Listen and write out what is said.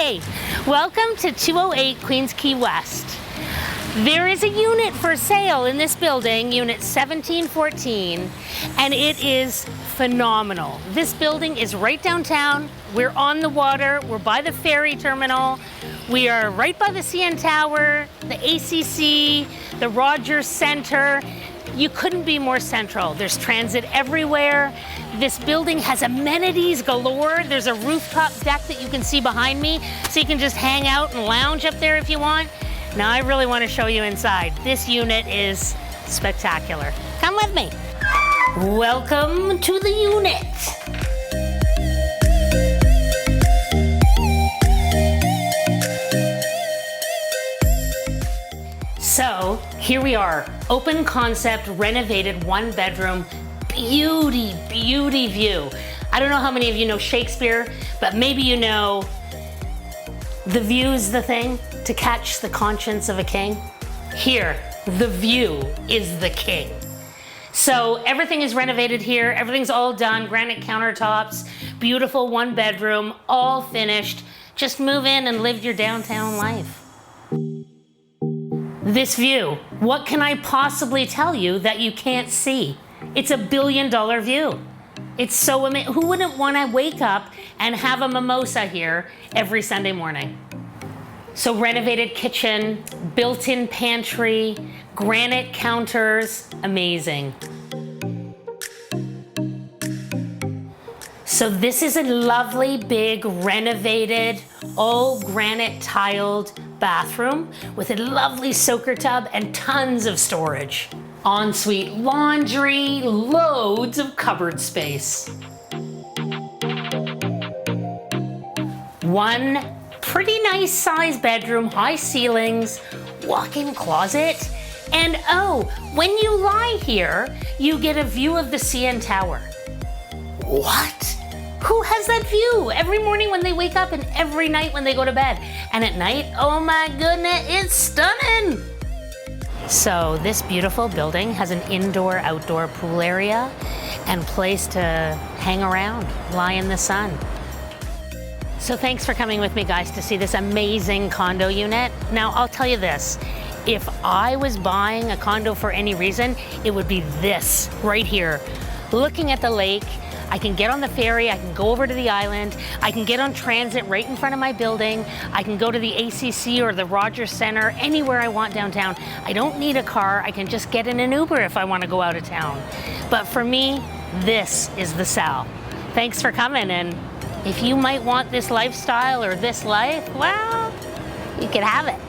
Hey, welcome to 208 Queens Quay West. There is a unit for sale in this building, unit 1714, and it is phenomenal. This building is right downtown. We're on the water. We're by the ferry terminal. We are right by the CN Tower, the ACC, the Rogers Center. You couldn't be more central. There's transit everywhere. This building has amenities galore. There's a rooftop deck that you can see behind me, so you can just hang out and lounge up there if you want. Now I really want to show you inside. This unit is spectacular. Come with me. Welcome to the unit. So here we are, open concept, renovated, one bedroom, beauty view. I don't know how many of you know Shakespeare, but maybe you know the view's the thing to catch the conscience of a king. Here, the view is the king. So everything is renovated here, everything's all done, granite countertops, beautiful one bedroom, all finished. Just move in and live your downtown life. This view, what can I possibly tell you that you can't see? It's a $1 billion view. It's so amazing. Who wouldn't want to wake up and have a mimosa here every Sunday morning? So renovated kitchen, built-in pantry, granite counters, amazing. So this is a lovely, big, renovated, all granite tiled bathroom with a lovely soaker tub and tons of storage. Ensuite laundry, loads of cupboard space. One pretty nice size bedroom, high ceilings, walk-in closet, and oh, when you lie here, you get a view of the CN Tower. What? Who has that view every morning when they wake up and every night when they go to bed? And at night, oh my goodness, it's stunning. So this beautiful building has an indoor-outdoor pool area and place to hang around, lie in the sun. So thanks for coming with me, guys, to see this amazing condo unit. Now, I'll tell you this. If I was buying a condo for any reason, it would be this right here. Looking at the lake, I can get on the ferry, I can go over to the island, I can get on transit right in front of my building, I can go to the ACC or the Rogers Center, anywhere I want downtown. I don't need a car, I can just get in an Uber if I want to go out of town. But for me, this is the sell. Thanks for coming, and if you might want this lifestyle or this life, well, you can have it.